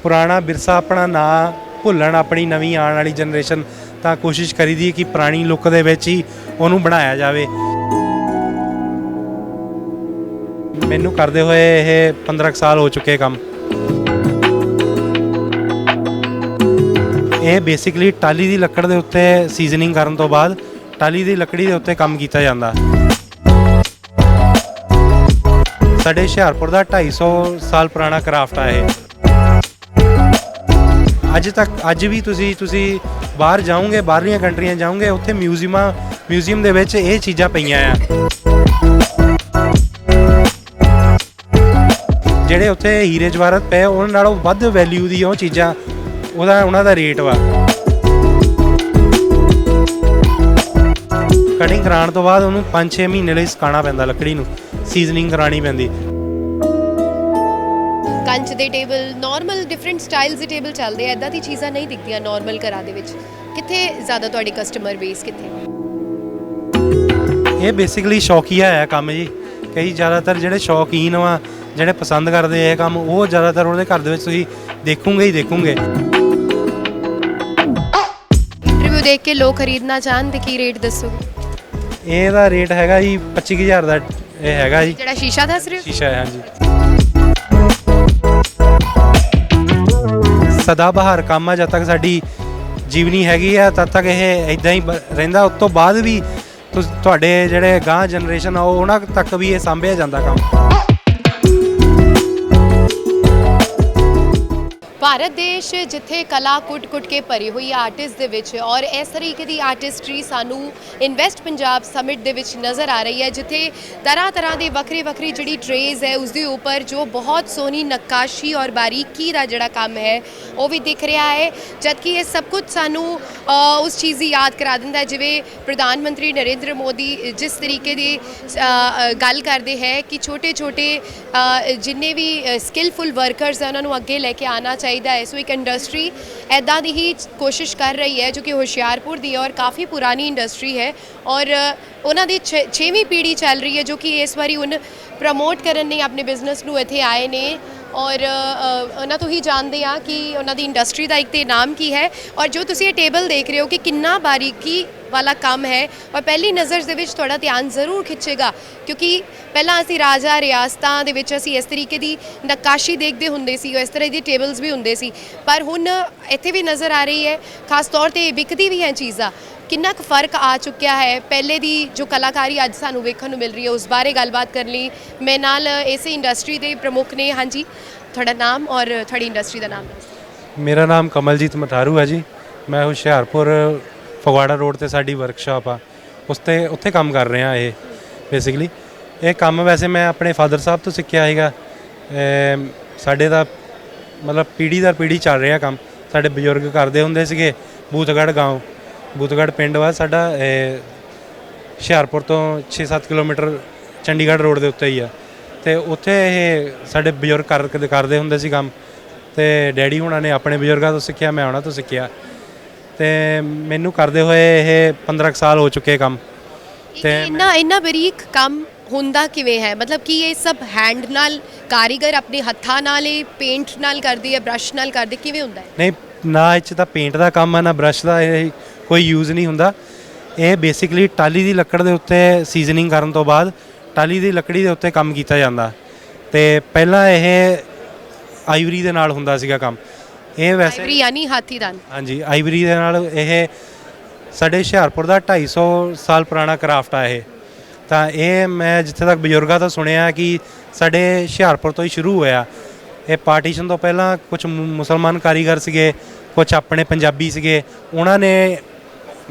पुराना विरसा अपना ना भुल्लण अपनी नवीं आने वाली जनरेशन ਤਾਂ कोशिश करी दी कि पुरानी लुक ਦੇ ਵਿੱਚ ਹੀ ਉਹਨੂੰ ਬਣਾਇਆ ਜਾਵੇ। ਮੈਨੂੰ ਕਰਦੇ ਹੋਏ ਇਹ 15 ਸਾਲ ਹੋ ਚੁੱਕੇ ਕੰਮ। ਇਹ ਬੇਸਿਕਲੀ ਟਾਲੀ ਦੀ ਲੱਕੜ ਦੇ ਉੱਤੇ ਸੀਜ਼ਨਿੰਗ ਕਰਨ ਤੋਂ ਬਾਅਦ ਟਾਲੀ ਦੀ ਲੱਕੜੀ ਦੇ ਉੱਤੇ ਕੰਮ ਕੀਤਾ ਜਾਂਦਾ। ਸਾਡੇ ਹੁਸ਼ਿਆਰਪੁਰ ਦਾ 250 ਸਾਲ ਪੁਰਾਣਾ ਕਰਾਫਟ ਆ ਇਹ। ਅੱਜ ਵੀ ਤੁਸੀਂ ਬਾਹਰ ਜਾਓਗੇ, ਬਾਹਰਲੀਆਂ ਕੰਟਰੀਆਂ ਜਾਓਗੇ, ਉੱਥੇ ਮਿਊਜ਼ੀਅਮ ਦੇ ਵਿੱਚ ਇਹ ਚੀਜ਼ਾਂ ਪਈਆਂ ਆ। ਜਿਹੜੇ ਉੱਥੇ ਹੀਰੇ ਜਵਾਹਰਤ ਪਏ ਉਹਨਾਂ ਨਾਲੋਂ ਵੱਧ ਵੈਲਿਊ ਦੀ ਉਹ ਚੀਜ਼ਾਂ, ਉਹਨਾਂ ਦਾ ਰੇਟ ਵਾ। ਕਟਿੰਗ ਕਰਾਉਣ ਤੋਂ ਬਾਅਦ ਉਹਨੂੰ 5-6 ਮਹੀਨੇ ਲਈ ਸੁਕਾਉਣਾ ਪੈਂਦਾ, ਲੱਕੜੀ ਨੂੰ ਸੀਜ਼ਨਿੰਗ ਕਰਾਉਣੀ ਪੈਂਦੀ। ਕੰਚ ਦੇ ਟੇਬਲ, ਨਾਰਮਲ ਡਿਫਰੈਂਟ ਸਟਾਈਲਸ ਦੇ ਟੇਬਲ ਚੱਲਦੇ ਆ, ਇੱਦਾਂ ਦੀ ਚੀਜ਼ਾਂ ਨਹੀਂ ਦਿਖਦੀਆਂ ਨਾਰਮਲ ਘਰਾਂ ਦੇ ਵਿੱਚ। ਕਿੱਥੇ ਜ਼ਿਆਦਾ ਤੁਹਾਡੀ ਕਸਟਮਰ ਬੇਸ ਕਿੱਥੇ? ਇਹ ਬੇਸਿਕਲੀ ਸ਼ੌਕੀਆ ਹੈ ਕੰਮ ਜੀ। ਕਈ ਜ਼ਿਆਦਾਤਰ ਜਿਹੜੇ ਸ਼ੌਕੀਨ ਵਾ, ਜਿਹੜੇ ਪਸੰਦ ਕਰਦੇ ਇਹ ਕੰਮ, ਉਹ ਜ਼ਿਆਦਾਤਰ ਉਹਦੇ ਘਰ ਦੇ ਵਿੱਚ ਤੁਸੀਂ ਦੇਖੋਗੇ ਹੀ ਦੇਖੋਗੇ। ਇੰਟਰਵਿਊ ਦੇਖ ਕੇ ਲੋਕ ਖਰੀਦਣਾ ਚਾਹਣ ਤੇ ਕੀ ਰੇਟ ਦੱਸੋਗੇ? ਇਹਦਾ ਰੇਟ ਹੈਗਾ ਜੀ 25,000 ਦਾ। ਇਹ ਹੈਗਾ ਜੀ ਜਿਹੜਾ ਸ਼ੀਸ਼ਾ ਦੱਸ ਰਹੇ ਹੋ? ਸ਼ੀਸ਼ਾ ਹੈ, ਹਾਂਜੀ। ਸਦਾ ਬਹਾਰ ਕੰਮ ਆ, ਜਦ ਤੱਕ ਸਾਡੀ ਜੀਵਨੀ ਹੈਗੀ ਆ ਤਦ ਤੱਕ ਇਹ ਇੱਦਾਂ ਹੀ ਰਹਿੰਦਾ। ਉਸ ਤੋਂ ਬਾਅਦ ਵੀ ਤੁਹਾਡੇ ਜਿਹੜੇ ਗਾਂਹ ਜਨਰੇਸ਼ਨ ਆ ਉਹਨਾਂ ਤੱਕ ਵੀ ਇਹ ਸਾਂਭਿਆ ਜਾਂਦਾ ਕੰਮ। ਭਾਰਤ ਦੇਸ਼ ਜਿੱਥੇ ਕਲਾ ਕੁੱਟ ਕੇ ਭਰੀ ਹੋਈ ਆਰਟਿਸਟ ਦੇ ਵਿੱਚ, ਔਰ ਇਸ ਤਰੀਕੇ ਦੀ ਆਰਟਿਸਟਰੀ ਸਾਨੂੰ ਇਨਵੈਸਟ ਪੰਜਾਬ ਸਮਿਟ ਦੇ ਵਿੱਚ ਨਜ਼ਰ ਆ ਰਹੀ ਹੈ, ਜਿੱਥੇ ਤਰ੍ਹਾਂ ਦੀ ਵੱਖਰੀ ਜਿਹੜੀ ਟਰੇਜ਼ ਹੈ ਉਸ ਦੇ ਉੱਪਰ ਜੋ ਬਹੁਤ ਸੋਹਣੀ ਨੱਕਾਸ਼ੀ ਔਰ ਬਾਰੀਕੀ ਦਾ ਜਿਹੜਾ ਕੰਮ ਹੈ ਉਹ ਵੀ ਦਿਖ ਰਿਹਾ ਹੈ। ਜਦਕਿ ਇਹ ਸਭ ਕੁਝ ਸਾਨੂੰ ਉਸ ਚੀਜ਼ ਦੀ ਯਾਦ ਕਰਾ ਦਿੰਦਾ ਜਿਵੇਂ ਪ੍ਰਧਾਨ ਮੰਤਰੀ ਨਰਿੰਦਰ ਮੋਦੀ ਜਿਸ ਤਰੀਕੇ ਦੀ ਗੱਲ ਕਰਦੇ ਹੈ ਕਿ ਛੋਟੇ ਜਿੰਨੇ ਵੀ ਸਕਿੱਲਫੁਲ ਵਰਕਰਸ ਹੈ ਉਹਨਾਂ ਨੂੰ ਅੱਗੇ ਲੈ ਕੇ ਆਉਣਾ ਚਾਹੀਦਾ ਹੈ। ਸੋ ਇੱਕ ਇੰਡਸਟਰੀ ਇੱਦਾਂ ਦੀ ਹੀ ਕੋਸ਼ਿਸ਼ ਕਰ ਰਹੀ ਹੈ ਜੋ ਕਿ ਹੁਸ਼ਿਆਰਪੁਰ ਦੀ ਔਰ ਕਾਫੀ ਪੁਰਾਣੀ ਇੰਡਸਟਰੀ ਹੈ, ਔਰ ਉਹਨਾਂ ਦੀ 6ਵੀਂ ਪੀੜ੍ਹੀ ਚੱਲ ਰਹੀ ਹੈ ਜੋ ਕਿ ਇਸ ਵਾਰੀ ਹੁਣ ਪ੍ਰਮੋਟ ਕਰਨ ਲਈ ਆਪਣੇ ਬਿਜ਼ਨਸ ਨੂੰ ਇੱਥੇ ਆਏ ਨੇ। ਔਰ ਉਹਨਾਂ ਤੋਂ ਹੀ ਜਾਣਦੇ ਹਾਂ ਕਿ ਉਹਨਾਂ ਦੀ ਇੰਡਸਟਰੀ ਦਾ ਇੱਕ ਤੇ ਨਾਮ ਕੀ ਹੈ, ਔਰ ਜੋ ਤੁਸੀਂ ਇਹ ਟੇਬਲ ਦੇਖ ਰਹੇ ਹੋ ਕਿ ਕਿੰਨਾ ਬਾਰੀਕੀ ਵਾਲਾ ਕੰਮ ਹੈ। ਔਰ ਪਹਿਲੀ ਨਜ਼ਰ ਦੇ ਵਿੱਚ ਤੁਹਾਡਾ ਧਿਆਨ ਜ਼ਰੂਰ ਖਿੱਚੇਗਾ ਕਿਉਂਕਿ ਪਹਿਲਾਂ ਅਸੀਂ ਰਾਜਾ ਰਿਆਸਤਾਂ ਦੇ ਵਿੱਚ ਅਸੀਂ ਇਸ ਤਰੀਕੇ ਦੀ ਨੱਕਾਸ਼ੀ ਦੇਖਦੇ ਹੁੰਦੇ ਸੀ, ਇਸ ਤਰ੍ਹਾਂ ਦੀ ਟੇਬਲਸ ਵੀ ਹੁੰਦੇ ਸੀ, ਪਰ ਹੁਣ ਇੱਥੇ ਵੀ ਨਜ਼ਰ ਆ ਰਹੀ ਹੈ। ਖਾਸ ਤੌਰ 'ਤੇ ਵਿਕਦੀ ਵੀ ਹੈ ਚੀਜ਼ਾਂ। ਕਿੰਨਾ ਕੁ ਫਰਕ ਆ ਚੁੱਕਿਆ ਹੈ ਪਹਿਲੇ ਦੀ ਜੋ ਕਲਾਕਾਰੀ ਅੱਜ ਸਾਨੂੰ ਵੇਖਣ ਨੂੰ ਮਿਲ ਰਹੀ ਹੈ, ਉਸ ਬਾਰੇ ਗੱਲਬਾਤ ਕਰਨ ਲਈ ਮੈਂ ਨਾਲ ਇਸੇ ਇੰਡਸਟਰੀ ਦੇ ਪ੍ਰਮੁੱਖ ਨੇ। ਹਾਂਜੀ, ਤੁਹਾਡਾ ਨਾਮ ਔਰ ਤੁਹਾਡੀ ਇੰਡਸਟਰੀ ਦਾ ਨਾਮ? ਮੇਰਾ ਨਾਮ ਕਮਲਜੀਤ ਮਠਾਰੂ ਹੈ ਜੀ। ਮੈਂ ਹੁਸ਼ਿਆਰਪੁਰ ਫਗਵਾੜਾ ਰੋਡ ਤੇ ਸਾਡੀ ਵਰਕਸ਼ਾਪ ਆ, ਉੱਥੇ ਕੰਮ ਕਰ ਰਿਹਾ। ਇਹ ਬੇਸਿਕਲੀ ਇਹ ਕੰਮ ਵੈਸੇ ਮੈਂ ਆਪਣੇ ਫਾਦਰ ਸਾਹਿਬ ਤੋਂ ਸਿੱਖਿਆ ਸੀਗਾ। ਸਾਡੇ ਦਾ ਮਤਲਬ ਪੀੜ੍ਹੀ ਦਰ ਪੀੜ੍ਹੀ ਚੱਲ ਰਿਹਾ ਕੰਮ। ਸਾਡੇ ਬਜ਼ੁਰਗ ਕਰਦੇ ਹੁੰਦੇ ਸੀਗੇ। ਬੂਤਗੜ੍ਹ ਪਿੰਡ ਵਾ ਸਾਡਾ, ਹੁਸ਼ਿਆਰਪੁਰ ਤੋਂ 6-7 ਕਿਲੋਮੀਟਰ ਚੰਡੀਗੜ੍ਹ ਰੋਡ ਦੇ ਉੱਤੇ ਹੀ ਆ। ਅਤੇ ਉੱਥੇ ਇਹ ਸਾਡੇ ਬਜ਼ੁਰਗ ਕਰਦੇ ਹੁੰਦੇ ਸੀ ਕੰਮ, ਅਤੇ ਡੈਡੀ ਹੁਣਾਂ ਨੇ ਆਪਣੇ ਬਜ਼ੁਰਗਾਂ ਤੋਂ ਸਿੱਖਿਆ, ਮੈਂ ਉਹਨਾਂ ਤੋਂ ਸਿੱਖਿਆ, ਅਤੇ ਮੈਨੂੰ ਕਰਦੇ ਹੋਏ ਇਹ 15 ਸਾਲ ਹੋ ਚੁੱਕੇ ਕੰਮ। ਅਤੇ ਇੰਨਾ ਬਰੀਕ ਕੰਮ ਹੁੰਦਾ ਕਿਵੇਂ ਹੈ? ਮਤਲਬ ਕਿ ਇਹ ਸਭ ਹੈਂਡ ਨਾਲ ਕਾਰੀਗਰ ਆਪਣੇ ਹੱਥਾਂ ਨਾਲ ਇਹ ਪੇਂਟ ਨਾਲ ਕਰਦੇ ਜਾਂ ਬਰੱਸ਼ ਨਾਲ ਕਰਦੇ, ਕਿਵੇਂ ਹੁੰਦਾ ਹੈ? ਨਹੀਂ, ਨਾ ਇਹ 'ਚ ਤਾਂ ਪੇਂਟ ਦਾ ਕੰਮ ਆ, ਨਾ ਬਰੱਸ਼ ਦਾ, ਇਹ ਕੋਈ ਯੂਜ਼ ਨਹੀਂ ਹੁੰਦਾ। ਇਹ ਬੇਸਿਕਲੀ ਟਾਲੀ ਦੀ ਲੱਕੜ ਦੇ ਉੱਤੇ ਸੀਜ਼ਨਿੰਗ ਕਰਨ ਤੋਂ ਬਾਅਦ ਟਾਲੀ ਦੀ ਲੱਕੜੀ ਦੇ ਉੱਤੇ ਕੰਮ ਕੀਤਾ ਜਾਂਦਾ। ਅਤੇ ਪਹਿਲਾਂ ਇਹ ਆਈਵਰੀ ਦੇ ਨਾਲ ਹੁੰਦਾ ਸੀਗਾ ਕੰਮ। ਇਹ ਵੈਸੇ ਯਾਨੀ ਹਾਥੀ ਦੰਦ? ਹਾਂਜੀ, ਆਈਵਰੀ ਦੇ ਨਾਲ। ਇਹ ਸਾਡੇ ਹੁਸ਼ਿਆਰਪੁਰ ਦਾ 250 ਸਾਲ ਪੁਰਾਣਾ ਕਰਾਫਟ ਆ ਇਹ। ਤਾਂ ਇਹ ਮੈਂ ਜਿੱਥੇ ਤੱਕ ਬਜ਼ੁਰਗਾਂ ਤੋਂ ਸੁਣਿਆ ਕਿ ਸਾਡੇ ਹੁਸ਼ਿਆਰਪੁਰ ਤੋਂ ਹੀ ਸ਼ੁਰੂ ਹੋਇਆ। ਇਹ ਪਾਰਟੀਸ਼ਨ ਤੋਂ ਪਹਿਲਾਂ ਕੁਝ ਮੁਸਲਮਾਨ ਕਾਰੀਗਰ ਸੀਗੇ, ਕੁਝ ਆਪਣੇ ਪੰਜਾਬੀ ਸੀਗੇ, ਉਹਨਾਂ ਨੇ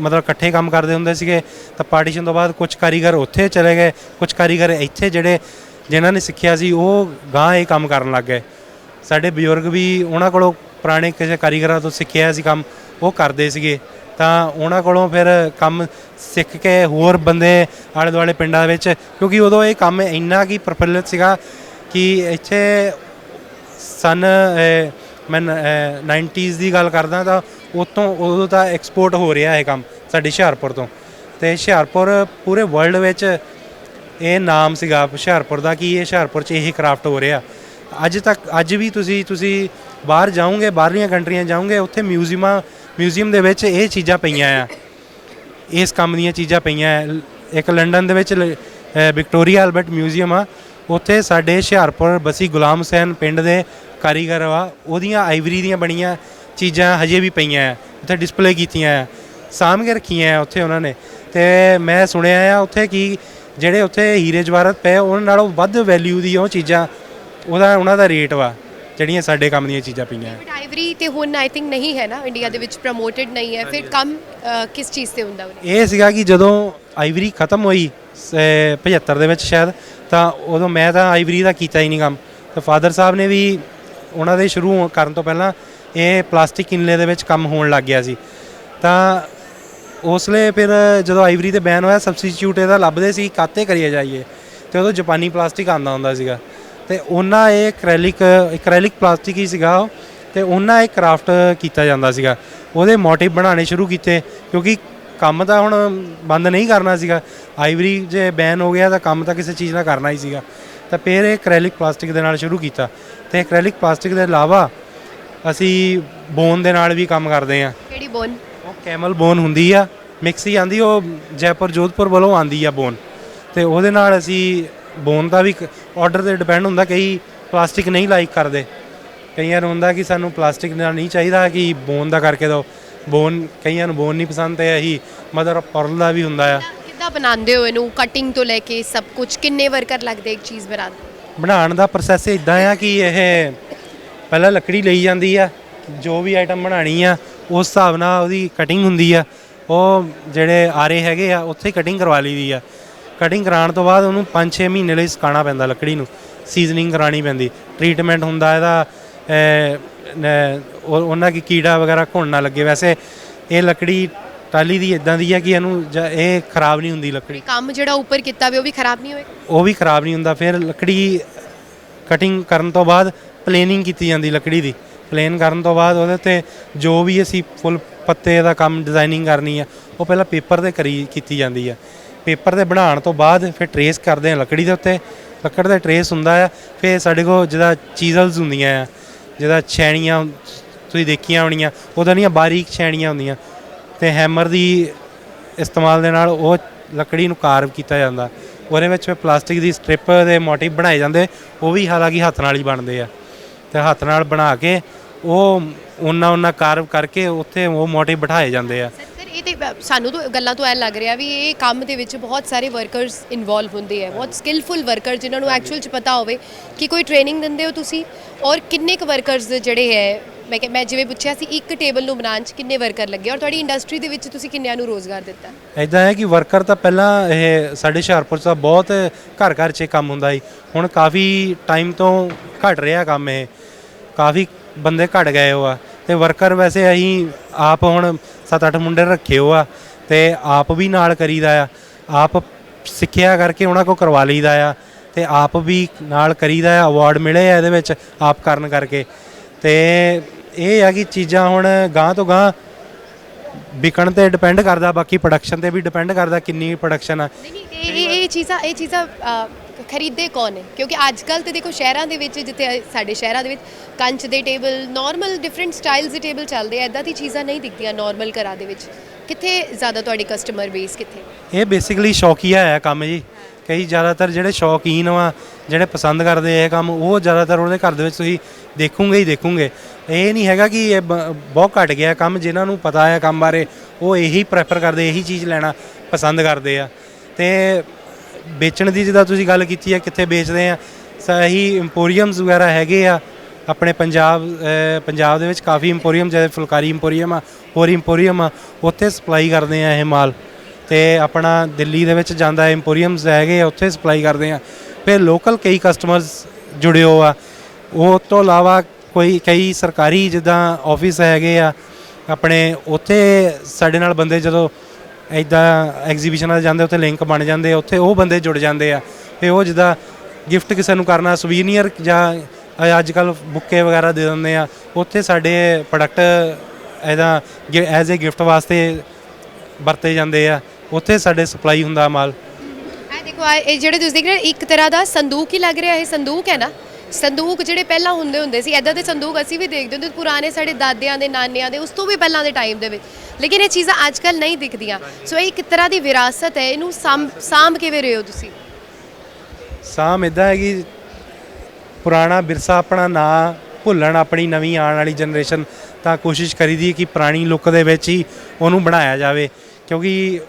ਮਤਲਬ ਇਕੱਠੇ ਕੰਮ ਕਰਦੇ ਹੁੰਦੇ ਸੀਗੇ। ਤਾਂ ਪਾਰਟੀਸ਼ਨ ਤੋਂ ਬਾਅਦ ਕੁਝ ਕਾਰੀਗਰ ਉੱਥੇ ਚਲੇ ਗਏ, ਕੁਝ ਕਾਰੀਗਰ ਇੱਥੇ ਜਿਨ੍ਹਾਂ ਨੇ ਸਿੱਖਿਆ ਸੀ ਉਹ ਗਾਂਹ ਇਹ ਕੰਮ ਕਰਨ ਲੱਗ ਗਏ। ਸਾਡੇ ਬਜ਼ੁਰਗ ਵੀ ਉਹਨਾਂ ਕੋਲੋਂ ਪੁਰਾਣੇ ਕਿਸੇ ਕਾਰੀਗਰਾਂ ਤੋਂ ਸਿੱਖਿਆ ਸੀ ਕੰਮ, ਉਹ ਕਰਦੇ ਸੀਗੇ। ਤਾਂ ਉਹਨਾਂ ਕੋਲੋਂ ਫਿਰ ਕੰਮ ਸਿੱਖ ਕੇ ਹੋਰ ਬੰਦੇ ਆਲੇ ਦੁਆਲੇ ਪਿੰਡਾਂ ਵਿੱਚ, ਕਿਉਂਕਿ ਉਦੋਂ ਇਹ ਕੰਮ ਇੰਨਾ ਕੀ ਪ੍ਰਫੁੱਲਿਤ ਸੀਗਾ ਕਿ ਇੱਥੇ ਸਨ ਮੈਂ 90s ਦੀ ਗੱਲ ਕਰਦਾ ਤਾਂ ਉਦੋਂ ਤਾਂ ਐਕਸਪੋਰਟ ਹੋ ਰਿਹਾ ਇਹ ਕੰਮ ਸਾਡੇ ਹੁਸ਼ਿਆਰਪੁਰ ਤੋਂ। ਅਤੇ ਹੁਸ਼ਿਆਰਪੁਰ ਪੂਰੇ ਵਰਲਡ ਵਿੱਚ ਇਹ ਨਾਮ ਸੀਗਾ ਹੁਸ਼ਿਆਰਪੁਰ ਦਾ ਕਿ ਇਹ ਹੁਸ਼ਿਆਰਪੁਰ 'ਚ ਇਹੀ ਕਰਾਫਟ ਹੋ ਰਿਹਾ। ਅੱਜ ਵੀ ਤੁਸੀਂ ਬਾਹਰ ਜਾਓਗੇ, ਬਾਹਰਲੀਆਂ ਕੰਟਰੀਆਂ ਜਾਓਗੇ, ਉੱਥੇ ਮਿਊਜ਼ੀਅਮ ਦੇ ਵਿੱਚ ਇਹ ਚੀਜ਼ਾਂ ਪਈਆਂ ਆ, ਇਸ ਕੰਮ ਦੀਆਂ ਚੀਜ਼ਾਂ ਪਈਆਂ ਆ। ਇੱਕ ਲੰਡਨ ਦੇ ਵਿੱਚ ਵਿਕਟੋਰੀਆ ਐਲਬਰਟ ਮਿਊਜ਼ੀਅਮ ਆ, ਉੱਥੇ ਸਾਡੇ ਹੁਸ਼ਿਆਰਪੁਰ ਬਸੀ ਗੁਲਾਮ ਹੁਸੈਨ ਪਿੰਡ ਦੇ ਕਾਰੀਗਰ ਆ, ਉਹਦੀਆਂ ਆਈਵਰੀ ਦੀਆਂ ਬਣੀਆਂ ਚੀਜ਼ਾਂ ਹਜੇ ਵੀ ਪਈਆਂ ਆ, ਉੱਥੇ ਡਿਸਪਲੇ ਕੀਤੀਆਂ ਆ, ਸਾਂਭ ਕੇ ਰੱਖੀਆਂ ਆ ਉੱਥੇ ਉਹਨਾਂ ਨੇ। ਅਤੇ ਮੈਂ ਸੁਣਿਆ ਆ ਉੱਥੇ ਕਿ ਜਿਹੜੇ ਉੱਥੇ ਹੀਰੇ ਜਵਾਹਰਤ ਪਏ ਉਹਨਾਂ ਨਾਲੋਂ ਵੱਧ ਵੈਲਿਊ ਦੀ ਉਹ ਚੀਜ਼ਾਂ, ਉਹਨਾਂ ਦਾ ਰੇਟ ਵਾ ਜਿਹੜੀਆਂ ਸਾਡੇ ਕੰਮ ਦੀਆਂ ਚੀਜ਼ਾਂ ਪਈਆਂ। ਬਟ ਆਈਵਰੀ ਤੇ ਹੁਣ ਆਈ ਥਿੰਕ ਨਹੀਂ ਹੈ ਨਾ ਇੰਡੀਆ ਦੇ ਵਿੱਚ, ਪ੍ਰਮੋਟਡ ਨਹੀਂ ਹੈ, ਫਿਰ ਕੰਮ ਕਿਸ ਚੀਜ਼ ਤੇ ਹੁੰਦਾ? ਇਹ ਸੀਗਾ ਕਿ ਜਦੋਂ ਆਈਵਰੀ ਖਤਮ ਹੋਈ 75 ਦੇ ਵਿੱਚ ਸ਼ਾਇਦ, ਤਾਂ ਉਦੋਂ ਮੈਂ ਤਾਂ ਆਈਵਰੀ ਦਾ ਕੀਤਾ ਹੀ ਨਹੀਂ ਕੰਮ, ਤਾਂ ਫਾਦਰ ਸਾਹਿਬ ਨੇ ਵੀ ਉਹਨਾਂ ਦੇ ਸ਼ੁਰੂ ਕਰਨ ਤੋਂ ਪਹਿਲਾਂ ਇਹ ਪਲਾਸਟਿਕ ਇਨਲੇ ਦੇ ਵਿੱਚ ਕੰਮ ਹੋਣ ਲੱਗ ਗਿਆ ਸੀ। ਤਾਂ ਉਸ ਲਈ ਫਿਰ ਜਦੋਂ ਆਈਵਰੀ 'ਤੇ ਬੈਨ ਹੋਇਆ, ਸਬਸਟੀਚਿਊਟ ਇਹਦਾ ਲੱਭਦੇ ਸੀ ਕਾਤੇ ਕਰੀਏ ਜਾਈਏ, ਅਤੇ ਉਦੋਂ ਜਾਪਾਨੀ ਪਲਾਸਟਿਕ ਆਉਂਦਾ ਹੁੰਦਾ ਸੀਗਾ, ਅਤੇ ਉਹਨਾਂ ਇਹ ਇਕਰੈਲਿਕ ਪਲਾਸਟਿਕ ਹੀ ਸੀਗਾ ਉਹ, ਅਤੇ ਉਹਨਾਂ ਇਹ ਕਰਾਫਟ ਕੀਤਾ ਜਾਂਦਾ ਸੀਗਾ, ਉਹਦੇ ਮੋਟਿਵ ਬਣਾਉਣੇ ਸ਼ੁਰੂ ਕੀਤੇ, ਕਿਉਂਕਿ ਕੰਮ ਤਾਂ ਹੁਣ ਬੰਦ ਨਹੀਂ ਕਰਨਾ ਸੀਗਾ। ਆਈਵਰੀ ਜੇ ਬੈਨ ਹੋ ਗਿਆ ਤਾਂ ਕੰਮ ਤਾਂ ਕਿਸੇ ਚੀਜ਼ ਨਾਲ ਕਰਨਾ ਹੀ ਸੀਗਾ, ਤਾਂ ਫਿਰ ਇਹ ਇਕਰੈਲਿਕ ਪਲਾਸਟਿਕ ਦੇ ਨਾਲ ਸ਼ੁਰੂ ਕੀਤਾ। ਅਤੇ ਇਕਰੈਲਿਕ ਪਲਾਸਟਿਕ ਦੇ ਇਲਾਵਾ ਅਸੀਂ ਬੋਨ ਦੇ ਨਾਲ ਵੀ ਕੰਮ ਕਰਦੇ ਹਾਂ। ਕਿਹੜੀ ਬੋਨ? ਉਹ ਕੈਮਲ ਬੋਨ ਹੁੰਦੀ ਆ, ਮਿਕਸੀ ਆਉਂਦੀ, ਉਹ ਜੈਪੁਰ ਜੋਧਪੁਰ ਵੱਲੋਂ ਆਉਂਦੀ ਆ ਬੋਨ, ਅਤੇ ਉਹਦੇ ਨਾਲ ਅਸੀਂ ਬੋਨ ਦਾ ਵੀ ਆਰਡਰ 'ਤੇ ਡਿਪੈਂਡ ਹੁੰਦਾ, ਕਈ ਪਲਾਸਟਿਕ ਨਹੀਂ ਲਾਈਕ ਕਰਦੇ, ਕਈਆਂ ਨੂੰ ਹੁੰਦਾ ਕਿ ਸਾਨੂੰ ਪਲਾਸਟਿਕ ਨਾਲ ਨਹੀਂ ਚਾਹੀਦਾ, ਕਿ ਬੋਨ ਦਾ ਕਰਕੇ ਦਿਓ। ਕਈਆਂ ਨੂੰ ਬੋਨ ਨਹੀਂ ਪਸੰਦ, ਅਤੇ ਇਹੀ ਮਦਰ ਆਫ ਪਰਲ ਦਾ ਵੀ ਹੁੰਦਾ ਆ। ਕਿੱਦਾਂ ਬਣਾਉਂਦੇ ਹੋ ਇਹਨੂੰ, ਕਟਿੰਗ ਤੋਂ ਲੈ ਕੇ ਸਭ ਕੁਝ? ਕਿੰਨੇ ਵਰਕਰ ਲੱਗਦੇ ਇੱਕ ਚੀਜ਼ ਬਣਾਉਣ ਦਾ ਪ੍ਰੋਸੈਸ ਇੱਦਾਂ ਆ ਕਿ ਇਹ ਪਹਿਲਾਂ ਲੱਕੜੀ ਲਈ ਜਾਂਦੀ ਆ, ਜੋ ਵੀ ਆਈਟਮ ਬਣਾਉਣੀ ਆ ਉਸ ਹਿਸਾਬ ਨਾਲ ਉਹਦੀ ਕਟਿੰਗ ਹੁੰਦੀ ਆ, ਉਹ ਜਿਹੜੇ ਆਰੇ ਹੈਗੇ ਆ ਉੱਥੇ ਕਟਿੰਗ ਕਰਵਾ ਲਈ ਦੀ ਆ। ਕਟਿੰਗ ਕਰਾਉਣ ਤੋਂ ਬਾਅਦ ਉਹਨੂੰ 5-6 ਮਹੀਨੇ ਲਈ ਸੁਕਾਉਣਾ ਪੈਂਦਾ, ਲੱਕੜੀ ਨੂੰ ਸੀਜ਼ਨਿੰਗ ਕਰਾਉਣੀ ਪੈਂਦੀ, ਟਰੀਟਮੈਂਟ ਹੁੰਦਾ ਇਹਦਾ, ਉਹਨਾਂ ਕੀ ਕੀੜਾ ਵਗੈਰਾ ਘੁਣ ਨਾ ਲੱਗੇ। ਵੈਸੇ ਇਹ ਲੱਕੜੀ ਟਾਲੀ ਦੀ ਇੱਦਾਂ ਦੀ ਆ ਕਿ ਇਹ ਖਰਾਬ ਨਹੀਂ ਹੁੰਦੀ ਲੱਕੜੀ। ਕੰਮ ਜਿਹੜਾ ਉੱਪਰ ਕੀਤਾ ਵੀ ਉਹ ਵੀ ਖਰਾਬ ਨਹੀਂ ਹੋਏਗਾ? ਉਹ ਵੀ ਖਰਾਬ ਨਹੀਂ ਹੁੰਦਾ। ਫਿਰ ਲੱਕੜੀ ਕਟਿੰਗ ਕਰਨ ਤੋਂ ਬਾਅਦ ਪਲੇਨਿੰਗ ਕੀਤੀ ਜਾਂਦੀ ਲੱਕੜੀ ਦੀ, ਪਲੇਨ ਕਰਨ ਤੋਂ ਬਾਅਦ ਉਹਦੇ 'ਤੇ ਜੋ ਵੀ ਅਸੀਂ ਫੁੱਲ ਪੱਤੇ ਦਾ ਕੰਮ ਡਿਜ਼ਾਈਨਿੰਗ ਕਰਨੀ ਆ, ਉਹ ਪਹਿਲਾਂ ਪੇਪਰ 'ਤੇ ਕੀਤੀ ਜਾਂਦੀ ਆ। ਪੇਪਰ 'ਤੇ ਬਣਾਉਣ ਤੋਂ ਬਾਅਦ ਫਿਰ ਟਰੇਸ ਕਰਦੇ ਆ ਲੱਕੜੀ ਦੇ ਉੱਤੇ, ਲੱਕੜ ਦਾ ਟਰੇਸ ਹੁੰਦਾ ਆ। ਫਿਰ ਸਾਡੇ ਕੋਲ ਜਿਹਦਾ ਚੀਜ਼ਲਸ ਹੁੰਦੀਆਂ ਆ, ਜਿਹਦਾ ਛੈਣੀਆਂ ਤੁਸੀਂ ਦੇਖੀਆਂ ਹੋਣੀਆਂ, ਉਹਦਾ ਦੀਆਂ ਬਾਰੀਕ ਛੈਣੀਆਂ ਹੁੰਦੀਆਂ, ਅਤੇ ਹੈਮਰ ਦੀ ਇਸਤੇਮਾਲ ਦੇ ਨਾਲ ਉਹ ਲੱਕੜੀ ਨੂੰ ਕਾਰਵ ਕੀਤਾ ਜਾਂਦਾ। ਉਹਦੇ ਵਿੱਚ ਫਿਰ ਪਲਾਸਟਿਕ ਦੀ ਸਟ੍ਰਿਪ ਦੇ ਮੋਟਿਵ ਬਣਾਏ ਜਾਂਦੇ, ਉਹ ਵੀ ਹਾਲਾਂਕਿ ਹੱਥ ਨਾਲ ਹੀ ਬਣਦੇ ਆ, ਅਤੇ ਹੱਥ ਨਾਲ ਬਣਾ ਕੇ ਉਹ ਉਹਨਾਂ ਕਾਰਵ ਕਰਕੇ ਉੱਥੇ ਉਹ ਮੋਟਿਵ ਬਿਠਾਏ ਜਾਂਦੇ ਆ। ਇਹ ਤੇ ਸਾਨੂੰ ਤਾਂ ਗੱਲਾਂ ਤੋਂ ਐਂ ਲੱਗ ਰਿਹਾ ਵੀ ਇਹ ਕੰਮ ਦੇ ਵਿੱਚ ਬਹੁਤ ਸਾਰੇ ਵਰਕਰਸ ਇਨਵੋਲਵ ਹੁੰਦੇ ਆ, ਬਹੁਤ ਸਕਿੱਲਫੁਲ ਵਰਕਰ ਜਿਨ੍ਹਾਂ ਨੂੰ ਐਕਚੁਅਲ 'ਚ ਪਤਾ ਹੋਵੇ ਕਿ ਕੋਈ ਟ੍ਰੇਨਿੰਗ ਦਿੰਦੇ ਹੋ ਤੁਸੀਂ, ਔਰ ਕਿੰਨੇ ਕੁ ਵਰਕਰਸ ਜਿਹੜੇ ਹੈ, ਮੈਂ ਜਿਵੇਂ ਪੁੱਛਿਆ ਸੀ ਇੱਕ ਟੇਬਲ ਨੂੰ ਬਣਾਉਣ 'ਚ ਕਿੰਨੇ ਵਰਕਰ ਲੱਗੇ, ਔਰ ਤੁਹਾਡੀ ਇੰਡਸਟਰੀ ਦੇ ਵਿੱਚ ਤੁਸੀਂ ਕਿੰਨਿਆਂ ਨੂੰ ਰੋਜ਼ਗਾਰ ਦਿੱਤਾ? ਇੱਦਾਂ ਹੈ ਕਿ ਵਰਕਰ ਤਾਂ ਪਹਿਲਾਂ ਇਹ ਸਾਡੇ ਹੁਸ਼ਿਆਰਪੁਰ 'ਚ ਬਹੁਤ ਘਰ 'ਚ ਕੰਮ ਹੁੰਦਾ ਸੀ, ਹੁਣ ਕਾਫੀ ਟਾਈਮ ਤੋਂ ਘਟ ਰਿਹਾ ਕੰਮ, ਇਹ ਕਾਫੀ ਬੰਦੇ ਘਟ ਗਏ ਹੋ ਆ। ਅਤੇ ਵਰਕਰ ਵੈਸੇ ਅਸੀਂ ਆਪ ਹੁਣ 7-8 ਮੁੰਡੇ ਰੱਖੇ ਹੋ ਆ, ਅਤੇ ਆਪ ਵੀ ਨਾਲ ਕਰੀਦਾ ਆ, ਆਪ ਸਿੱਖਿਆ ਕਰਕੇ ਉਹਨਾਂ ਕੋਲ ਕਰਵਾ ਲਈਦਾ ਆ, ਅਤੇ ਆਪ ਵੀ ਨਾਲ ਕਰੀਦਾ ਆ। ਅਵਾਰਡ ਮਿਲੇ ਆ ਇਹਦੇ ਵਿੱਚ ਆਪ ਕਰਨ ਕਰਕੇ। ਅਤੇ ਇਹ ਆ ਕਿ ਚੀਜ਼ਾਂ ਹੁਣ ਗਾਂਹ ਤੋਂ ਗਾਂਹ ਵਿਕਣ 'ਤੇ ਡਿਪੈਂਡ ਕਰਦਾ, ਬਾਕੀ ਪ੍ਰੋਡਕਸ਼ਨ 'ਤੇ ਵੀ ਡਿਪੈਂਡ ਕਰਦਾ ਕਿੰਨੀ ਪ੍ਰੋਡਕਸ਼ਨ ਆ। ਇਹ ਚੀਜ਼ਾਂ ਖਰੀਦਦੇ ਕੌਣ ਹੈ? ਕਿਉਂਕਿ ਅੱਜ ਕੱਲ੍ਹ ਤੇ ਦੇਖੋ ਸ਼ਹਿਰਾਂ ਦੇ ਵਿੱਚ, ਜਿੱਥੇ ਸਾਡੇ ਸ਼ਹਿਰਾਂ ਦੇ ਵਿੱਚ ਕੰਚ ਦੇ ਟੇਬਲ, ਨਾਰਮਲ ਡਿਫਰੈਂਟ ਸਟਾਈਲਸ ਦੇ ਟੇਬਲ ਚੱਲਦੇ ਆ, ਇੱਦਾਂ ਦੀ ਚੀਜ਼ਾਂ ਨਹੀਂ ਦਿਖਦੀਆਂ ਨਾਰਮਲ ਘਰਾਂ ਦੇ ਵਿੱਚ। ਕਿੱਥੇ ਜ਼ਿਆਦਾ ਤੁਹਾਡੀ ਕਸਟਮਰ ਬੇਸ ਕਿੱਥੇ? ਇਹ ਬੇਸਿਕਲੀ ਸ਼ੌਕੀਆ ਹੈ ਕੰਮ ਜੀ, ਕਈ ਜ਼ਿਆਦਾਤਰ ਜਿਹੜੇ ਸ਼ੌਕੀਨ ਵਾ, ਜਿਹੜੇ ਪਸੰਦ ਕਰਦੇ ਇਹ ਕੰਮ, ਉਹ ਜ਼ਿਆਦਾਤਰ ਉਹਦੇ ਘਰ ਦੇ ਵਿੱਚ ਤੁਸੀਂ ਦੇਖੋਗੇ। ਇਹ ਨਹੀਂ ਹੈਗਾ ਕਿ ਇਹ ਬਹੁਤ ਘਟ ਗਿਆ ਕੰਮ, ਜਿਨ੍ਹਾਂ ਨੂੰ ਪਤਾ ਹੈ ਕੰਮ ਬਾਰੇ ਉਹ ਇਹੀ ਪ੍ਰੈਫਰ ਕਰਦੇ, ਇਹੀ ਚੀਜ਼ ਲੈਣਾ ਪਸੰਦ ਕਰਦੇ ਆ। ਅਤੇ ਵੇਚਣ ਦੀ ਜਿੱਦਾਂ ਤੁਸੀਂ ਗੱਲ ਕੀਤੀ ਹੈ ਕਿੱਥੇ ਵੇਚਦੇ ਆ, ਸਹੀ ਇੰਪੋਰੀਅਮਸ ਵਗੈਰਾ ਹੈਗੇ ਆ ਆਪਣੇ ਪੰਜਾਬ ਦੇ ਵਿੱਚ, ਕਾਫੀ ਇੰਪੋਰੀਅਮ, ਜਿਵੇਂ ਫੁਲਕਾਰੀ ਇੰਪੋਰੀਅਮ ਆ, ਹੋਰ ਇੰਪੋਰੀਅਮ ਆ, ਉੱਥੇ ਸਪਲਾਈ ਕਰਦੇ ਆ ਇਹ ਮਾਲ। ਅਤੇ ਆਪਣਾ ਦਿੱਲੀ ਦੇ ਵਿੱਚ ਜਾਂਦਾ ਇੰਪੋਰੀਅਮਸ ਹੈਗੇ ਆ, ਉੱਥੇ ਸਪਲਾਈ ਕਰਦੇ ਆ। ਫਿਰ ਲੋਕਲ ਕਈ ਕਸਟਮਰਸ ਜੁੜੇ ਹੋ ਆ। ਉਹ ਤੋਂ ਇਲਾਵਾ ਕਈ ਸਰਕਾਰੀ ਜਿੱਦਾਂ ਆਫਿਸ ਹੈਗੇ ਆ ਆਪਣੇ, ਉੱਥੇ ਸਾਡੇ ਨਾਲ ਬੰਦੇ ਜਦੋਂ ਇੱਦਾਂ ਐਗਜ਼ੀਬਿਸ਼ਨਾਂ 'ਤੇ ਜਾਂਦੇ, ਉੱਥੇ ਲਿੰਕ ਬਣ ਜਾਂਦੇ, ਉੱਥੇ ਉਹ ਬੰਦੇ ਜੁੜ ਜਾਂਦੇ ਆ। ਫਿਰ ਉਹ ਜਿੱਦਾਂ ਗਿਫਟ ਕਿਸੇ ਨੂੰ ਕਰਨਾ, ਸਵੀਨੀਅਰ ਜਾਂ ਅੱਜ ਕੱਲ੍ਹ ਬੁੱਕੇ ਵਗੈਰਾ ਦੇ ਦਿੰਦੇ ਆ, ਉੱਥੇ ਸਾਡੇ ਪ੍ਰੋਡਕਟ ਇੱਦਾਂ ਐਜ਼ ਏ ਗਿਫਟ ਵਾਸਤੇ ਵਰਤੇ ਜਾਂਦੇ ਆ, ਉੱਥੇ ਸਾਡੇ ਸਪਲਾਈ ਹੁੰਦਾ ਮਾਲ। ਦੇਖੋ ਇਹ ਜਿਹੜੇ ਤੁਸੀਂ ਦੇਖ ਰਹੇ ਇੱਕ ਤਰ੍ਹਾਂ ਦਾ ਸੰਦੂਕ ਹੀ ਲੱਗ ਰਿਹਾ, ਇਹ ਸੰਦੂਕ ਹੈ ਨਾ, ਸੰਦੂਕ ਜਿਹੜੇ ਪਹਿਲਾਂ ਹੁੰਦੇ ਸੀ ਐਦਾਂ ਦੇ ਸੰਦੂਕ ਅਸੀਂ ਵੀ ਦੇਖਦੇ ਹੁੰਦੇ ਪੁਰਾਣੇ ਸਾਡੇ ਦਾਦਿਆਂ ਦੇ ਨਾਨਿਆਂ ਦੇ ਉਸ ਤੋਂ ਵੀ ਪਹਿਲਾਂ ਦੇ ਟਾਈਮ ਦੇ ਵਿੱਚ, ਲੇਕਿਨ ਇਹ ਚੀਜ਼ਾਂ ਅੱਜ ਕੱਲ੍ਹ ਨਹੀਂ ਦਿਖਦੀਆਂ। ਸੋ ਇਹ ਇੱਕ ਤਰ੍ਹਾਂ ਦੀ ਵਿਰਾਸਤ ਹੈ, ਇਹਨੂੰ ਸਾਂਭ ਕਿਵੇਂ ਰਹੇ ਹੋ ਤੁਸੀਂ? ਸਾਮ ਇੱਦਾਂ ਹੈ ਕਿ ਪੁਰਾਣਾ ਵਿਰਸਾ ਆਪਣਾ ਨਾ ਭੁੱਲਣ ਆਪਣੀ ਨਵੀਂ ਆਉਣ ਵਾਲੀ ਜਨਰੇਸ਼ਨ, ਤਾਂ ਕੋਸ਼ਿਸ਼ ਕਰੀਦੀ ਕਿ ਪੁਰਾਣੀ ਲੁੱਕ ਦੇ ਵਿੱਚ ਹੀ ਉਹਨੂੰ ਬਣਾਇਆ ਜਾਵੇ, ਕਿਉਂਕਿ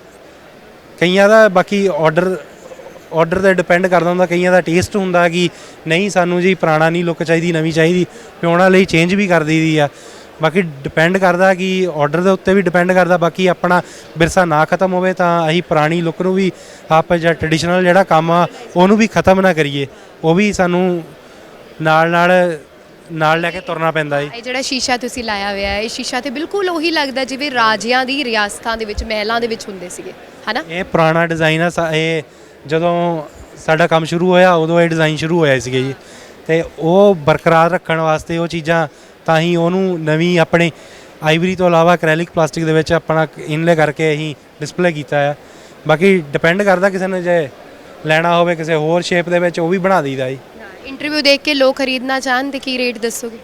ਕਈਆਂ ਦਾ ਬਾਕੀ ਆਰਡਰ 'ਤੇ ਡਿਪੈਂਡ ਕਰਦਾ ਹੁੰਦਾ, ਕਈਆਂ ਦਾ ਟੇਸਟ ਹੁੰਦਾ ਕਿ ਨਹੀਂ ਸਾਨੂੰ ਜੀ ਪੁਰਾਣਾ ਨਹੀਂ ਲੁੱਕ ਚਾਹੀਦੀ, ਨਵੀਂ ਚਾਹੀਦੀ, ਫਿਰ ਉਹਨਾਂ ਲਈ ਚੇਂਜ ਵੀ ਕਰ ਦਈਦੀ ਆ। ਬਾਕੀ ਡਿਪੈਂਡ ਕਰਦਾ ਕਿ ਆਰਡਰ ਦੇ ਉੱਤੇ ਵੀ ਡਿਪੈਂਡ ਕਰਦਾ, ਬਾਕੀ ਆਪਣਾ ਵਿਰਸਾ ਨਾ ਖਤਮ ਹੋਵੇ ਤਾਂ ਅਸੀਂ ਪੁਰਾਣੀ ਲੁੱਕ ਨੂੰ ਵੀ ਆਪ ਜਾਂ ਟ੍ਰੈਡੀਸ਼ਨਲ ਜਿਹੜਾ ਕੰਮ ਆ ਉਹਨੂੰ ਵੀ ਖਤਮ ਨਾ ਕਰੀਏ, ਉਹ ਵੀ ਸਾਨੂੰ ਨਾਲ ਲੈ ਕੇ ਤੁਰਨਾ ਪੈਂਦਾ ਹੈ। ਇਹ ਜਿਹੜਾ ਸ਼ੀਸ਼ਾ ਤੁਸੀਂ ਲਾਇਆ ਹੋਇਆ ਹੈ, ਇਹ ਸ਼ੀਸ਼ਾ ਤੇ ਬਿਲਕੁਲ ਉਹੀ ਲੱਗਦਾ ਜਿਵੇਂ ਰਾਜਿਆਂ ਦੀ ਰਿਆਸਤਾਂ ਦੇ ਵਿੱਚ ਮਹਿਲਾਂ ਦੇ ਵਿੱਚ ਹੁੰਦੇ ਸੀਗੇ, ਹਨਾ? ਇਹ ਪੁਰਾਣਾ ਡਿਜ਼ਾਈਨ ਆ। ਇਹ ਜਦੋਂ ਸਾਡਾ ਕੰਮ ਸ਼ੁਰੂ ਹੋਇਆ ਉਦੋਂ ਇਹ ਡਿਜ਼ਾਈਨ ਸ਼ੁਰੂ ਹੋਇਆ ਸੀਗੇ ਜੀ, ਤੇ ਉਹ ਬਰਕਰਾਰ ਰੱਖਣ ਵਾਸਤੇ ਉਹ ਚੀਜ਼ਾਂ ਤਾਂ ਹੀ ਉਹਨੂੰ ਨਵੀਂ ਆਪਣੇ ਆਈਵਰੀ ਤੋਂ ਇਲਾਵਾ ਐਕ੍ਰੈਲਿਕ ਪਲਾਸਟਿਕ ਦੇ ਵਿੱਚ ਆਪਣਾ ਇਨਲੇ ਕਰਕੇ ਅਸੀਂ ਡਿਸਪਲੇ ਕੀਤਾ ਆ। ਬਾਕੀ ਡਿਪੈਂਡ ਕਰਦਾ ਕਿਸੇ ਨੇ ਜੇ ਲੈਣਾ ਹੋਵੇ ਕਿਸੇ ਹੋਰ ਸ਼ੇਪ ਦੇ ਵਿੱਚ ਉਹ ਵੀ ਬਣਾ ਦਈਦਾ ਜੀ। ਇੰਟਰਵਿਊ ਦੇਖ ਕੇ ਲੋਕ ਖਰੀਦਣਾ ਚਾਹਣ ਤੇ ਕੀ ਰੇਟ ਦੱਸੋਗੇ?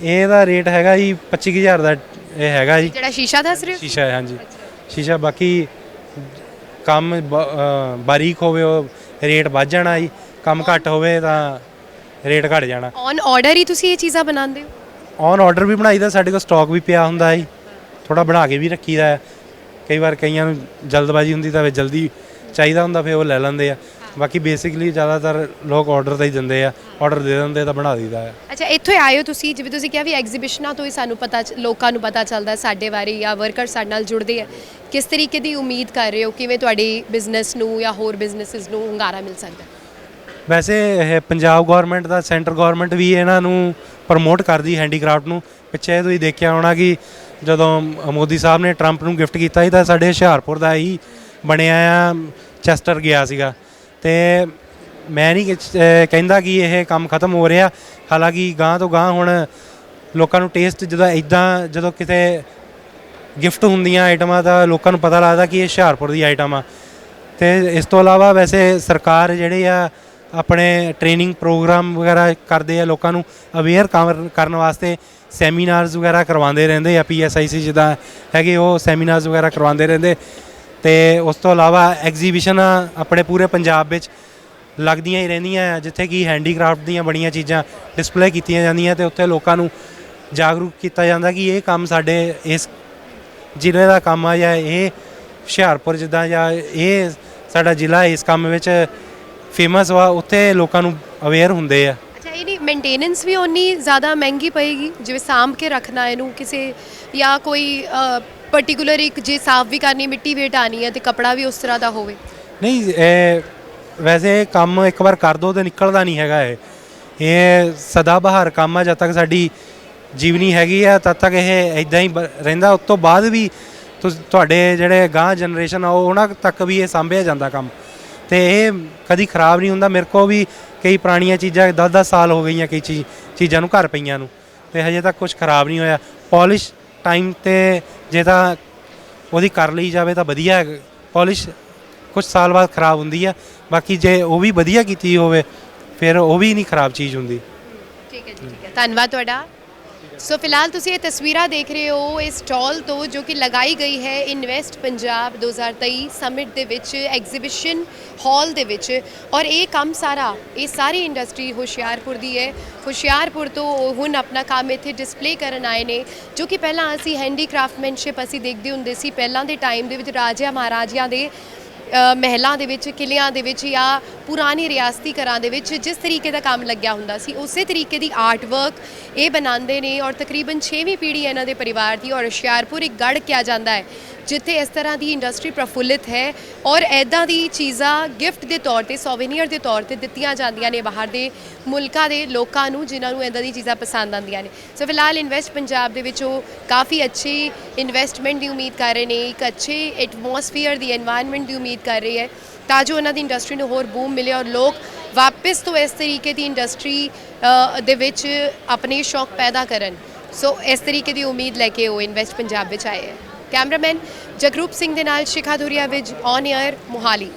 ਇਹਦਾ ਰੇਟ ਹੈਗਾ ਜੀ 25,000 ਦਾ। ਇਹ ਹੈਗਾ ਜੀ ਜਿਹੜਾ ਸ਼ੀਸ਼ਾ ਦੱਸ ਰਹੇ ਹੋ? ਸ਼ੀਸ਼ਾ ਹੈ, ਹਾਂਜੀ ਸ਼ੀਸ਼ਾ। ਬਾਕੀ ਕੰਮ ਬਾਰੀਕ ਹੋਵੇ ਉਹ ਰੇਟ ਵੱਧ ਜਾਣਾ ਜੀ, ਕੰਮ ਘੱਟ ਹੋਵੇ ਤਾਂ ਰੇਟ ਘੱਟ ਜਾਣਾ। ਔਨ ਆਰਡਰ ਹੀ ਤੁਸੀਂ ਇਹ ਚੀਜ਼ਾਂ ਬਣਾਉਂਦੇ ਹੋ? ਔਨ ਆਰਡਰ ਵੀ ਬਣਾਈਦਾ, ਸਾਡੇ ਕੋਲ ਸਟਾਕ ਵੀ ਪਿਆ ਹੁੰਦਾ ਹੈ, ਥੋੜਾ ਬਣਾ ਕੇ ਵੀ ਰੱਖੀਦਾ। ਕਈ ਵਾਰ ਕਈਆਂ ਨੂੰ ਜਲਦਬਾਜ਼ੀ ਹੁੰਦੀ ਤਾਂ ਜਲਦੀ ਚਾਹੀਦਾ ਹੁੰਦਾ, ਫਿਰ ਉਹ ਲੈ ਲੈਂਦੇ ਆ। ਬਾਕੀ ਬੇਸਿਕਲੀ ਜ਼ਿਆਦਾਤਰ ਲੋਕ ਆਰਡਰ ਤਾਂ ਹੀ ਦਿੰਦੇ ਆ, ਆਰਡਰ ਦੇ ਦਿੰਦੇ ਤਾਂ ਬਣਾ ਦਈਦਾ ਹੈ। ਅੱਛਾ, ਇੱਥੋਂ ਆਏ ਹੋ ਤੁਸੀਂ, ਜਿਵੇਂ ਤੁਸੀਂ ਕਿਹਾ ਵੀ ਐਗਜ਼ੀਬਿਸ਼ਨਾਂ ਤੋਂ ਹੀ ਸਾਨੂੰ ਪਤਾ, ਲੋਕਾਂ ਨੂੰ ਪਤਾ ਚੱਲਦਾ ਸਾਡੇ ਬਾਰੇ ਜਾਂ ਵਰਕਰ ਸਾਡੇ ਨਾਲ ਜੁੜਦੇ ਆ। ਕਿਸ ਤਰੀਕੇ ਦੀ ਉਮੀਦ ਕਰ ਰਹੇ ਹੋ, ਕਿਵੇਂ ਤੁਹਾਡੇ ਬਿਜ਼ਨਸ ਨੂੰ ਜਾਂ ਹੋਰ ਬਿਜ਼ਨਸਿਸ ਨੂੰ ਹੁੰਗਾਰਾ ਮਿਲ ਸਕਦਾ? ਵੈਸੇ ਇਹ ਪੰਜਾਬ ਗੌਰਮੈਂਟ ਦਾ, ਸੈਂਟਰ ਗੌਰਮੈਂਟ ਵੀ ਇਹਨਾਂ ਨੂੰ ਪ੍ਰਮੋਟ ਕਰਦੀ ਹੈਂਡੀਕ੍ਰਾਫਟ ਨੂੰ। ਪਿੱਛੇ ਤੁਸੀਂ ਦੇਖਿਆ ਹੋਣਾ ਕਿ ਜਦੋਂ ਮੋਦੀ ਸਾਹਿਬ ਨੇ ਟਰੰਪ ਨੂੰ ਗਿਫਟ ਕੀਤਾ ਸੀ ਤਾਂ ਸਾਡੇ ਹੁਸ਼ਿਆਰਪੁਰ ਦਾ ਹੀ ਬਣਿਆ ਆ ਚੈਸਟਰ ਗਿਆ ਸੀਗਾ। ਤੇ ਮੈਂ ਨਹੀਂ ਕਹਿੰਦਾ ਕਿ ਇਹ ਕੰਮ ਖਤਮ ਹੋ ਰਿਹਾ, ਹਾਲਾਂਕਿ ਗਾਂ ਤੋਂ ਗਾਂ ਹੁਣ ਲੋਕਾਂ ਨੂੰ ਟੇਸਟ ਜਦੋਂ ਕਿਤੇ ਗਿਫਟ ਹੁੰਦੀਆਂ ਆਈਟਮਾਂ ਤਾਂ ਲੋਕਾਂ ਨੂੰ ਪਤਾ ਲੱਗਦਾ ਕਿ ਇਹ ਹੁਸ਼ਿਆਰਪੁਰ ਦੀ ਆਈਟਮ ਆ। ਤੇ ਇਸ ਤੋਂ ਇਲਾਵਾ ਵੈਸੇ ਸਰਕਾਰ ਜਿਹੜੇ ਆ ਆਪਣੇ ਟ੍ਰੇਨਿੰਗ ਪ੍ਰੋਗਰਾਮ ਵਗੈਰਾ ਕਰਦੇ ਆ, ਲੋਕਾਂ ਨੂੰ ਅਵੇਅਰ ਕਰਨ ਵਾਸਤੇ ਸੈਮੀਨਾਰਸ ਵਗੈਰਾ ਕਰਵਾਉਂਦੇ ਰਹਿੰਦੇ ਆ। PSIC ਜਿੱਦਾਂ ਹੈਗੇ ਉਹ ਸੈਮੀਨਾਰਸ ਵਗੈਰਾ ਕਰਵਾਉਂਦੇ ਰਹਿੰਦੇ। ਤੇ ਉਸ ਤੋਂ ਇਲਾਵਾ ਐਗਜ਼ੀਬਿਸ਼ਨ ਆਪਣੇ ਪੂਰੇ ਪੰਜਾਬ ਵਿੱਚ ਲੱਗਦੀਆਂ ਹੀ ਰਹਿੰਦੀਆਂ, ਜਿੱਥੇ ਕਿ ਹੈਂਡੀਕ੍ਰਾਫਟ ਦੀਆਂ ਬੜੀਆਂ ਚੀਜ਼ਾਂ ਡਿਸਪਲੇ ਕੀਤੀਆਂ ਜਾਂਦੀਆਂ ਤੇ ਉੱਥੇ ਲੋਕਾਂ ਨੂੰ ਜਾਗਰੂਕ ਕੀਤਾ ਜਾਂਦਾ ਕਿ ਇਹ ਕੰਮ ਸਾਡੇ ਇਸ ਜ਼ਿਲ੍ਹੇ ਦਾ ਕੰਮ ਆ, ਜਾਂ ਇਹ ਹੁਸ਼ਿਆਰਪੁਰ ਜਿੱਦਾਂ ਜਾਂ ਇਹ ਸਾਡਾ ਜ਼ਿਲ੍ਹਾ ਇਸ ਕੰਮ ਵਿੱਚ ਫੇਮਸ ਵਾ, ਉੱਥੇ ਲੋਕਾਂ ਨੂੰ ਅਵੇਅਰ ਹੁੰਦੇ ਆ। ਅੱਛਾ, ਇਹਦੀ ਮੇਨਟੇਨੈਂਸ ਵੀ ਓਨੀ ਜ਼ਿਆਦਾ ਮਹਿੰਗੀ ਪਏਗੀ, ਜਿਵੇਂ ਸਾਂਭ ਕੇ ਰੱਖਣਾ ਇਹਨੂੰ ਕਿਸੇ, ਜਾਂ ਕੋਈ ਪਰਟੀਕੂਲਰ ਇੱਕ ਜੇ ਸਾਫ਼ ਵੀ ਕਰਨੀ, ਮਿੱਟੀ ਵੀ ਹਟਾਉਣੀ ਹੈ ਤੇ ਕੱਪੜਾ ਵੀ ਉਸ ਤਰ੍ਹਾਂ ਦਾ ਹੋਵੇ? ਨਹੀਂ, ਵੈਸੇ ਕੰਮ ਇੱਕ ਵਾਰ ਕਰ ਦੋ ਤੇ ਨਿਕਲਦਾ ਨਹੀਂ ਹੈਗਾ। ਇਹ ਸਦਾ ਬਹਾਰ ਕੰਮ ਆ, ਜਦ ਤੱਕ ਸਾਡੀ ਜੀਵਨੀ ਹੈਗੀ ਆ ਤਦ ਤੱਕ ਇਹ ਇੱਦਾਂ ਹੀ ਰਹਿੰਦਾ। ਉਸ ਤੋਂ ਬਾਅਦ ਵੀ ਤੁਹਾਡੇ ਜਿਹੜੇ ਗਾਂ ਜਨਰੇਸ਼ਨ ਆ ਉਹਨਾਂ ਤੱਕ ਵੀ ਇਹ ਸਾਂਭਿਆ ਜਾਂਦਾ ਕੰਮ, ਤੇ ਇਹ ਕਦੀ ਖਰਾਬ ਨਹੀਂ ਹੁੰਦਾ। ਮੇਰੇ ਕੋਲ ਵੀ ਕਈ ਪੁਰਾਣੀਆਂ ਚੀਜ਼ਾਂ 10-10 ਸਾਲ ਹੋ ਗਈਆਂ ਕਈ ਚੀਜ਼ਾਂ ਨੂੰ ਘਰ ਪਈਆਂ ਨੂੰ, ਤੇ ਹਜੇ ਤੱਕ ਕੁਝ ਖਰਾਬ ਨਹੀਂ ਹੋਇਆ। ਪੋਲਿਸ਼ ਟਾਈਮ 'ਤੇ ਜੇ ਤਾਂ ਉਹਦੀ ਕਰ ਲਈ ਜਾਵੇ ਤਾਂ ਵਧੀਆ। ਪੋਲਿਸ਼ ਕੁਝ ਸਾਲ ਬਾਅਦ ਖਰਾਬ ਹੁੰਦੀ ਆ, ਬਾਕੀ ਜੇ ਉਹ ਵੀ ਵਧੀਆ ਕੀਤੀ ਹੋਵੇ ਫਿਰ ਉਹ ਵੀ ਨਹੀਂ ਖਰਾਬ ਚੀਜ਼ ਹੁੰਦੀ। ਠੀਕ ਹੈ ਜੀ, ਠੀਕ ਹੈ, ਧੰਨਵਾਦ ਤੁਹਾਡਾ। ਸੋ ਫਿਲਹਾਲ ਤੁਸੀਂ ਇਹ ਤਸਵੀਰਾਂ ਦੇਖ ਰਹੇ ਹੋ ਇਸ ਸਟਾਲ ਤੋਂ, ਜੋ ਕਿ ਲਗਾਈ ਗਈ ਹੈ ਇਨਵੈਸਟ ਪੰਜਾਬ 2023 ਸਮਿਟ ਦੇ ਵਿੱਚ, ਐਗਜ਼ੀਬਿਸ਼ਨ ਹਾਲ ਦੇ ਵਿੱਚ। ਔਰ ਇਹ ਕੰਮ ਸਾਰਾ, ਇਹ ਸਾਰੀ ਇੰਡਸਟਰੀ ਹੁਸ਼ਿਆਰਪੁਰ ਦੀ ਹੈ। ਹੁਸ਼ਿਆਰਪੁਰ ਤੋਂ ਹੁਣ ਆਪਣਾ ਕੰਮ ਇੱਥੇ ਡਿਸਪਲੇ ਕਰਨ ਆਏ ਨੇ, ਜੋ ਕਿ ਪਹਿਲਾਂ ਅਸੀਂ ਹੈਂਡੀਕ੍ਰਾਫਟਮੈਨਸ਼ਿਪ ਅਸੀਂ ਦੇਖਦੇ ਹੁੰਦੇ ਸੀ ਪਹਿਲਾਂ ਦੇ ਟਾਈਮ ਦੇ ਵਿੱਚ, ਰਾਜਿਆਂ ਮਹਾਰਾਜਿਆਂ ਦੇ ਮਹਿਲਾਂ ਦੇ ਵਿੱਚ, ਕਿਲਿਆਂ ਦੇ ਵਿੱਚ, ਜਾਂ ਪੁਰਾਣੀ ਰਿਆਸਤੀ ਘਰਾਂ ਦੇ ਵਿੱਚ ਜਿਸ ਤਰੀਕੇ ਦਾ ਕੰਮ ਲੱਗਿਆ ਹੁੰਦਾ ਸੀ, ਉਸੇ ਤਰੀਕੇ ਦੀ ਆਰਟ ਵਰਕ ਇਹ ਬਣਾਉਂਦੇ ਨੇ। ਔਰ ਤਕਰੀਬਨ 6ਵੀਂ ਪੀੜ੍ਹੀ ਇਹਨਾਂ ਦੇ ਪਰਿਵਾਰ ਦੀ। ਔਰ ਹੁਸ਼ਿਆਰਪੁਰ ਇੱਕ ਗੜ੍ਹ ਕਿਹਾ ਜਾਂਦਾ ਹੈ ਜਿੱਥੇ ਇਸ ਤਰ੍ਹਾਂ ਦੀ ਇੰਡਸਟਰੀ ਪ੍ਰਫੁੱਲਿਤ ਹੈ, ਔਰ ਇੱਦਾਂ ਦੀ ਚੀਜ਼ਾਂ ਗਿਫਟ ਦੇ ਤੌਰ 'ਤੇ, ਸੋਵੇਨੀਅਰ ਦੇ ਤੌਰ 'ਤੇ ਦਿੱਤੀਆਂ ਜਾਂਦੀਆਂ ਨੇ ਬਾਹਰ ਦੇ ਮੁਲਕਾਂ ਦੇ ਲੋਕਾਂ ਨੂੰ, ਜਿਨ੍ਹਾਂ ਨੂੰ ਇੱਦਾਂ ਦੀ ਚੀਜ਼ਾਂ ਪਸੰਦ ਆਉਂਦੀਆਂ ਨੇ। ਸੋ ਫਿਲਹਾਲ ਇਨਵੈਸਟ ਪੰਜਾਬ ਦੇ ਵਿੱਚ ਉਹ ਕਾਫੀ ਅੱਛੀ ਇਨਵੈਸਟਮੈਂਟ ਦੀ ਉਮੀਦ ਕਰ ਰਹੇ ਨੇ, ਇੱਕ ਅੱਛੇ ਐਟਮੋਸਫੀਅਰ ਦੀ, ਐਨਵਾਇਰਨਮੈਂਟ ਦੀ ਉਮੀਦ ਕਰ ਰਹੀ ਹੈ, ਤਾਂ ਜੋ ਉਹਨਾਂ ਦੀ ਇੰਡਸਟਰੀ ਨੂੰ ਹੋਰ ਬੂਮ ਮਿਲੇ ਔਰ ਲੋਕ ਵਾਪਸ ਤੋਂ ਇਸ ਤਰੀਕੇ ਦੀ ਇੰਡਸਟਰੀ ਦੇ ਵਿੱਚ ਆਪਣੇ ਸ਼ੌਕ ਪੈਦਾ ਕਰਨ। ਸੋ ਇਸ ਤਰੀਕੇ ਦੀ ਉਮੀਦ ਲੈ ਕੇ ਉਹ ਇਨਵੈਸਟ ਪੰਜਾਬ ਵਿੱਚ ਆਏ ਹੈ। ਕੈਮਰਾਮੈਨ ਜਗਰੂਪ ਸਿੰਘ ਦੇ ਨਾਲ ਸ਼ਿਖਾ ਧੁਰੀਆ ਵਿੱਚ, ਔਨ ਏਅਰ, ਮੋਹਾਲੀ।